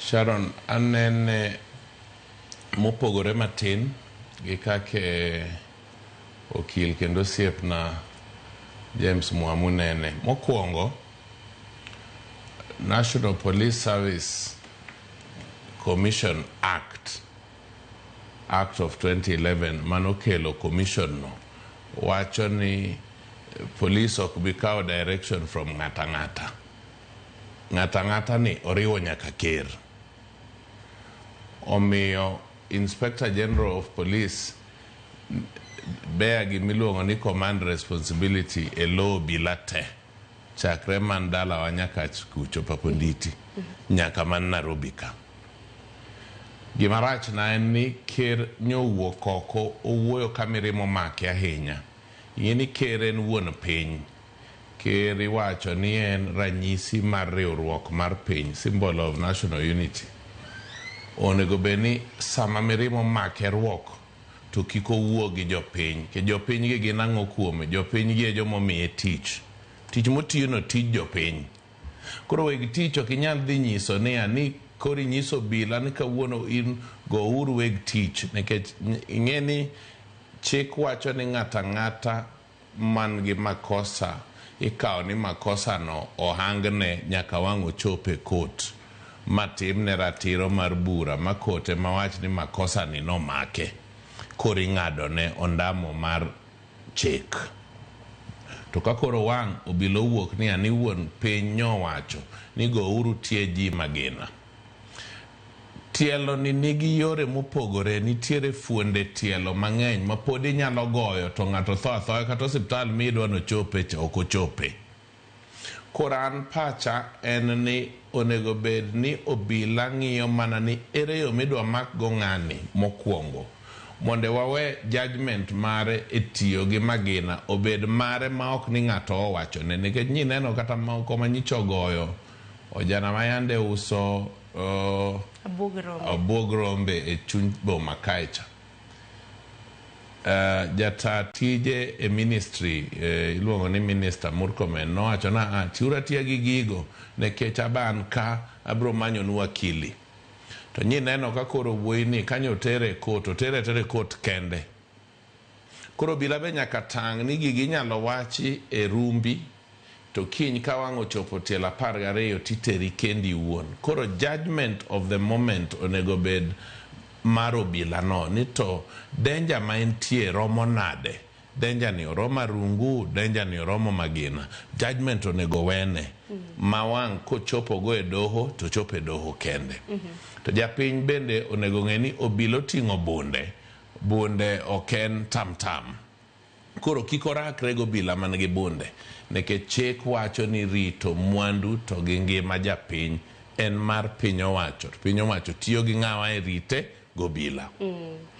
Sharon, anene mopogore matin gi kake okil kendo osiepna James Mwamu nene. Mokwongo, National Police Service Commission Act of 2011 manokelo commission no wacho ni police ok bi kawo direction from ng'ata ng'ata. Ng'ata ng'ata ni oriwo nyaka ker. Omiyo Inspector General of Police bear gimiluongo ni command responsibility e lo obila te chakre man dala wa nyaka kucho Paponditi nyaka man Nairobi ka. Gimarach na en ni ker nyowuok oko owuoyo ka mirimo make ahinya. Yeni ker en wuon piny. Ker iwacho ni en ranyisi mar riwruok mar piny, symbol of national unity. Onego beni sama mirimo make ruok to kiko wuo gi jopiny. Ke jopiny gi gin ang'o kuome? Jopiny gi e jomomiye tich. Tich motiyo no tij jopiny. Koro weg tich ok inyal dhi nyiso ni kori nyiso obila ni kawuono in go uru weg tich. Nikech ing'eni chik wacho ni ng'ata ng'ata man gi makosa ikawo ni makosa no ohangne nyaka wang' ochope kot matimne ratiro mar bura makote mawach ni makosa ni no make kori ng'ado ne ondamo mar chik. To kakoro wang' obila wuok ni ani wuon piny nyowacho ni go uru tie ji magina. Tielo ni nigi yore mopogore, nitiere fuonde tielo mang'eny ma pod inyalo goyo to ng'ato tho athoya kata osiptal midwa no chope ok ochope. Koran pacha en ni onego bed ni obila ng'iyo mana ni ere yo midwa mak go ng'ani mokwongo mondo wawe judgment mare e tiyo gi magina obed mare ma ok ni ng'ato owacho ne. Nikech nyineno kata moko manyicho goyo ojana mayande uso abuog rombe e chuny boma kaecha. Jata tije e ministry iluongo ni Minister Murkomen nowacho na tiura tiya gi gigo nekech aban ka abro manyonu wakili. To nyineno ka koro wuoyi ni kanyo tere kot kende. Koro obila be nyaka tang' ni gigi nyalo wachi e rumbi to kiny ka wang' ochopo tielo 12 titeri kendi wuon. Koro judgment of the moment onego bed mar obila no ni to danger ma entie romo nade. Danger ni oromo rungu, danger ni oromo magina. Judgment onego wene ma wang' kochopo go e doho to chopo e doho kende. To japiny bende onego ng'e ni obila oting'o bunde oken tam. Koro kiko rakre go obila man gi bunde. Nekech chik wacho ni rito mwandu to gi ngima japiny en mar piny owacho. Piny owacho tiyo gi ng'awa e rite go obila.